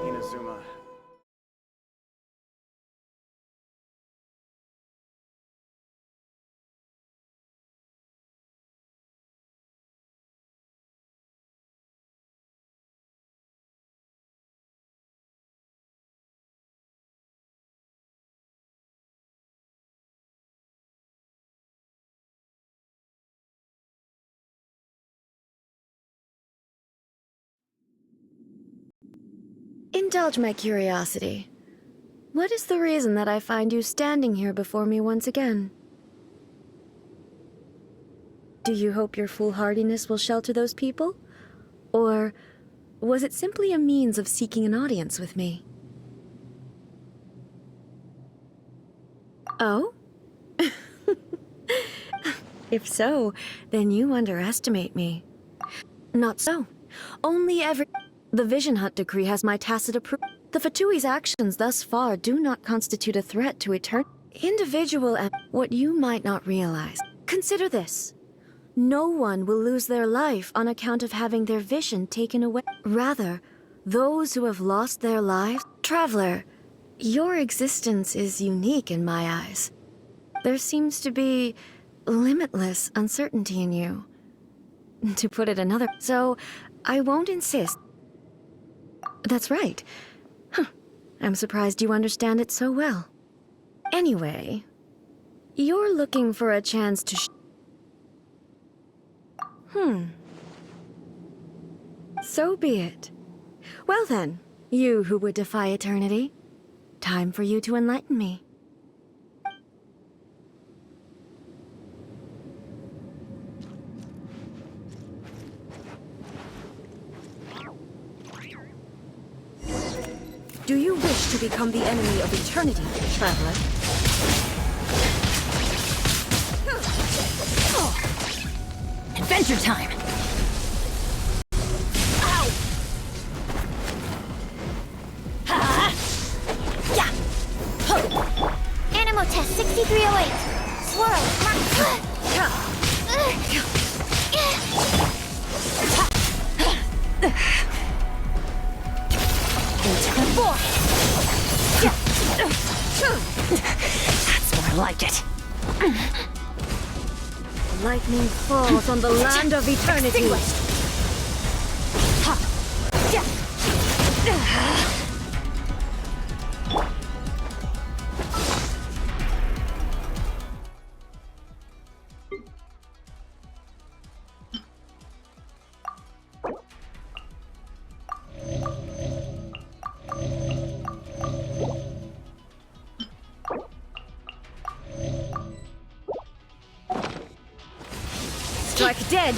Inazuma. Indulge my curiosity. What is the reason that I find you standing here before me once again? Do you hope your foolhardiness will shelter those people? Or was it simply a means of seeking an audience with me? Oh? If so, then you underestimate me. Not so. The Vision Hunt decree has my tacit approval. The Fatui's actions thus far do not constitute a threat to what you might not realize. Consider this. No one will lose their life on account of having their vision taken away. Rather, those who have lost their lives... Traveler, your existence is unique in my eyes. There seems to be limitless uncertainty in you. To put it another... So, I won't insist. That's right. Huh. I'm surprised you understand it so well. Anyway, you're looking for a chance to So be it. Well then, you who would defy eternity, time for you to enlighten me. Do you wish to become the enemy of eternity, traveler? Adventure time! Ow! Ha! Yeah! Animal test 6308. Swirl. That's more like it. Lightning falls on the land of eternity. Strike dead!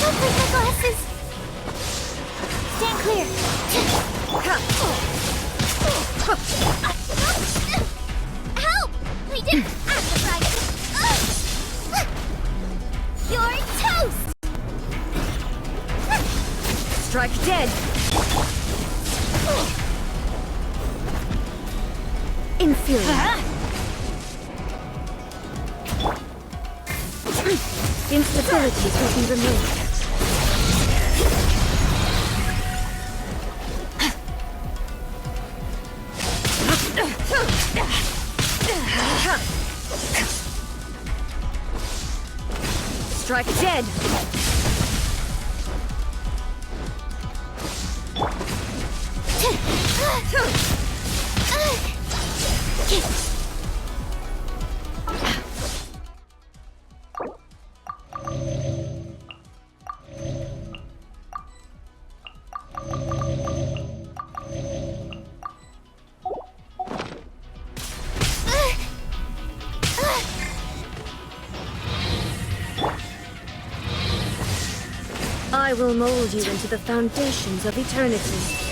Don't break my glasses! Stand clear! Help! I didn't have to try it! You're toast! Strike dead! Inferior. Instabilities will be removed. Strike dead! I will mold you into the foundations of eternity.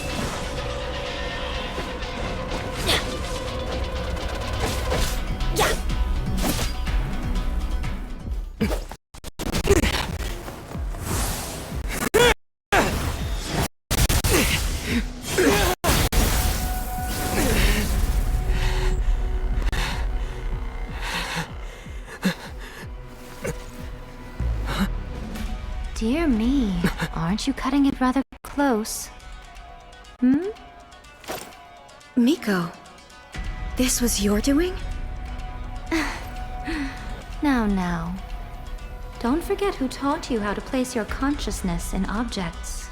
Dear me, aren't you cutting it rather close? Miko, this was your doing? Now. Don't forget who taught you how to place your consciousness in objects.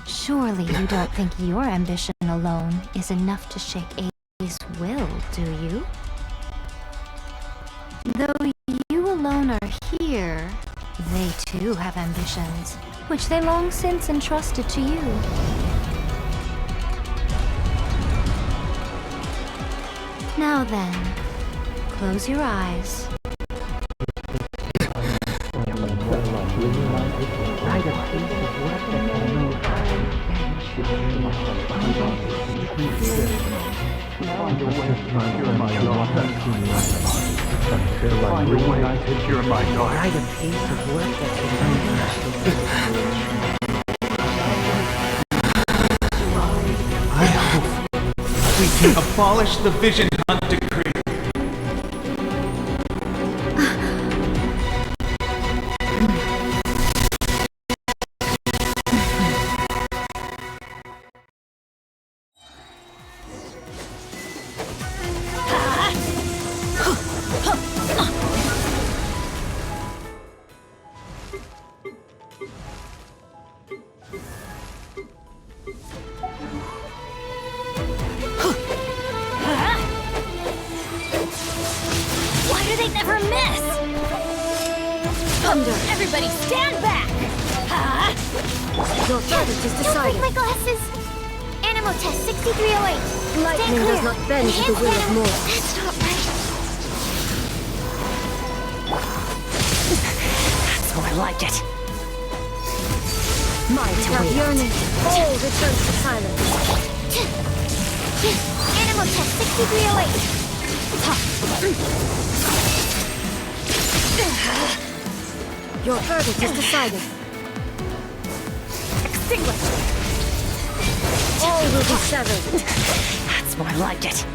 Surely you don't think your ambition alone is enough to shake A's will, do you? Though you alone are here, they too have ambitions, which they long since entrusted to you. Now then, close your eyes. I hope we can abolish the Vision Hunt Decree. Why do they never miss? Thunder! Everybody stand back! Your verdict is Don't decided. break my glasses! Animal test 6308. Lightning does not bend to the will of mortals. That's not right. That's more like it. Might have yearning. All returns to silence. Animal test 6308. Your verdict is decided. Extinguish! All will be severed. That's more like it.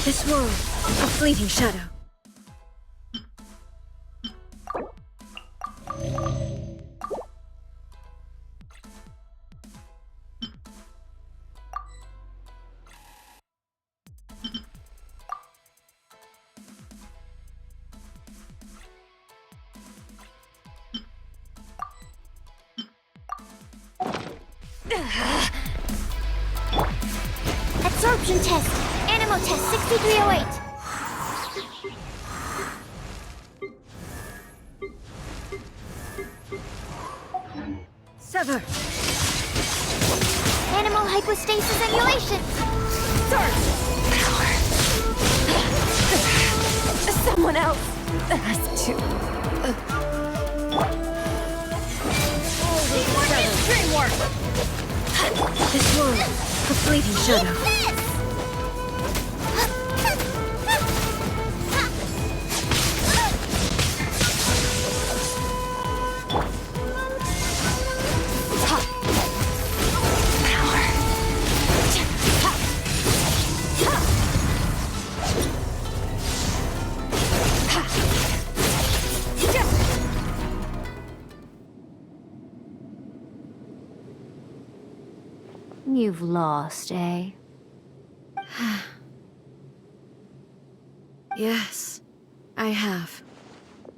This world, a fleeting shadow. Absorption test. Animal test 6308. Sever. Animal hypostasis emulation. Someone else has to. Dreamwork! This world, a fleeting shadow. You've lost, eh? Yes, I have.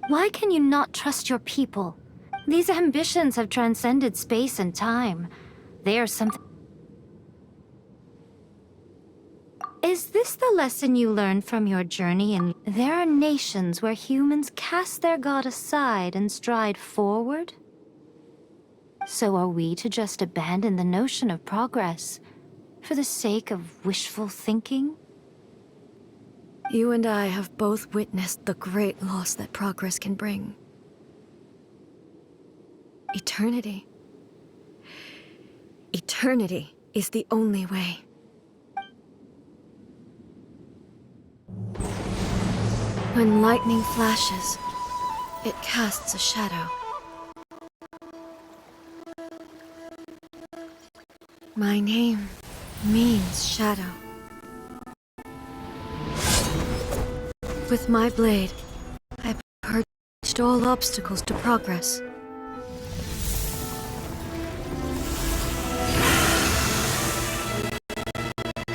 Why can you not trust your people? These ambitions have transcended space and time. They are something... Is this the lesson you learned from your journey? And there are nations where humans cast their god aside and stride forward? So are we to just abandon the notion of progress for the sake of wishful thinking? You and I have both witnessed the great loss that progress can bring. Eternity. Eternity is the only way. When lightning flashes, it casts a shadow. My name means shadow. With my blade, I purged all obstacles to progress.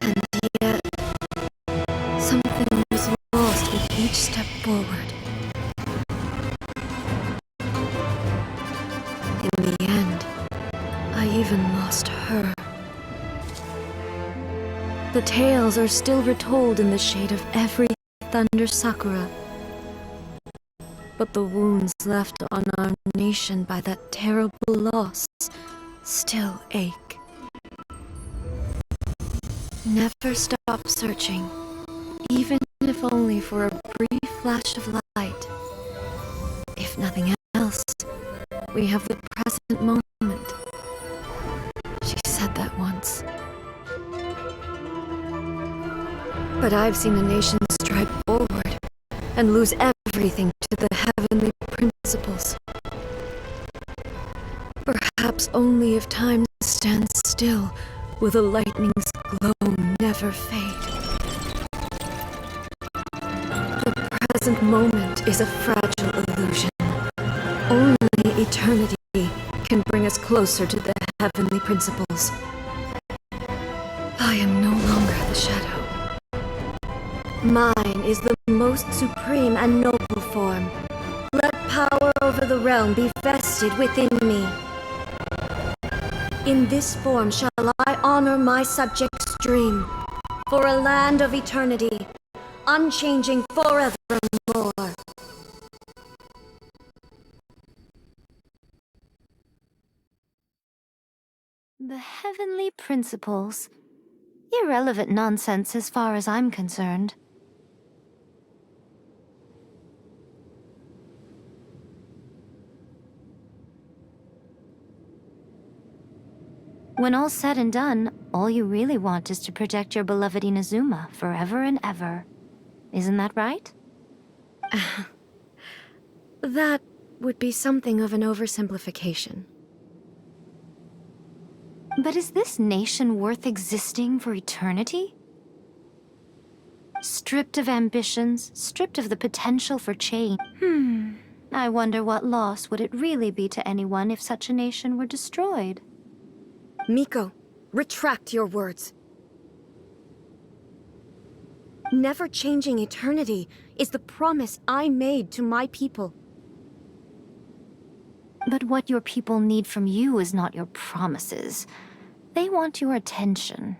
And yet, something was lost with each step forward. In the end, I even lost her. The tales are still retold in the shade of every thunder sakura. But the wounds left on our nation by that terrible loss still ache. Never stop searching, even if only for a brief flash of light. If nothing else, we have the present moment. She said that once. But I've seen a nation stride forward and lose everything to the heavenly principles. Perhaps only if time stands still will the lightning's glow never fade. The present moment is a fragile illusion. Only eternity can bring us closer to the heavenly principles. I am no longer the shadow. Mine is the most supreme and noble form. Let power over the realm be vested within me. In this form shall I honor my subjects' dream, for a land of eternity, unchanging forevermore. The heavenly principles. Irrelevant nonsense as far as I'm concerned. When all's said and done, all you really want is to protect your beloved Inazuma forever and ever. Isn't that right? That would be something of an oversimplification. But is this nation worth existing for eternity? Stripped of ambitions, stripped of the potential for change. I wonder what loss would it really be to anyone if such a nation were destroyed? Miko, retract your words. Never changing eternity is the promise I made to my people. But what your people need from you is not your promises. They want your attention,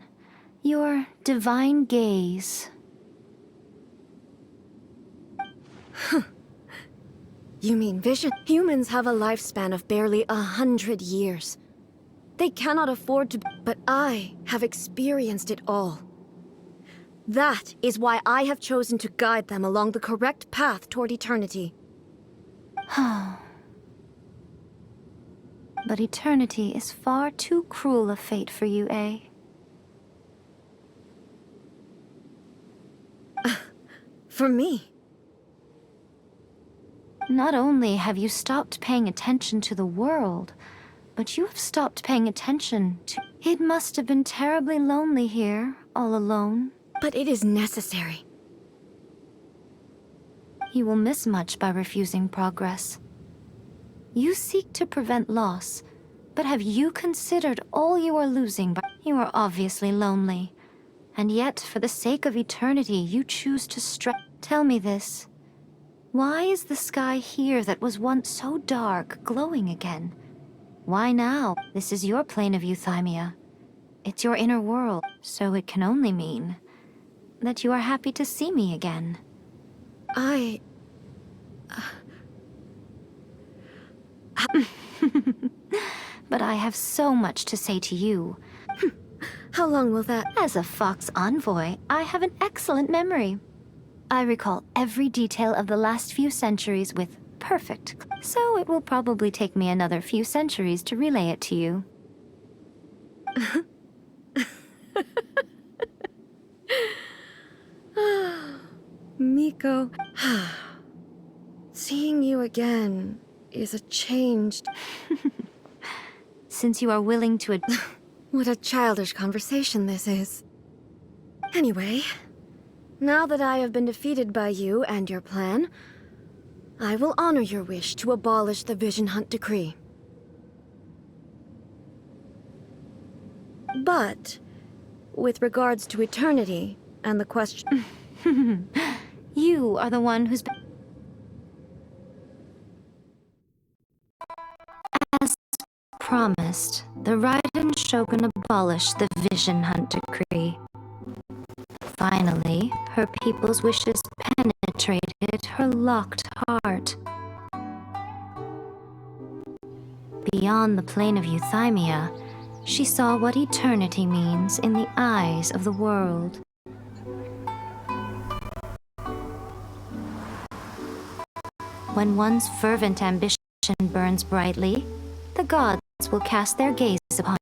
your divine gaze. You mean vision? Humans have a lifespan of barely 100 years. They cannot afford to, but I have experienced it all. That is why I have chosen to guide them along the correct path toward eternity. But eternity is far too cruel a fate for you, eh? For me? Not only have you stopped paying attention to the world, but you have stopped paying attention to... It must have been terribly lonely here, all alone. But it is necessary. You will miss much by refusing progress. You seek to prevent loss, but have you considered all you are losing by... You are obviously lonely, and yet for the sake of eternity you choose to Tell me this. Why is the sky here that was once so dark glowing again? Why now? This is your plane of euthymia. It's your inner world, so it can only mean that you are happy to see me again. But I have so much to say to you. How long will that... As a Fox envoy, I have an excellent memory. I recall every detail of the last few centuries with perfect... So it will probably take me another few centuries to relay it to you. Miko... Seeing you again is a changed... Since you are willing to What a childish conversation this is. Anyway, now that I have been defeated by you and your plan, I will honor your wish to abolish the Vision Hunt Decree. But, with regards to eternity and the question... You are the one who's been... As promised, the Raiden Shogun abolished the Vision Hunt Decree. Finally, her people's wishes penetrated her locked heart. Beyond the plane of Euthymia, she saw what eternity means in the eyes of the world. When one's fervent ambition burns brightly, the gods will cast their gaze upon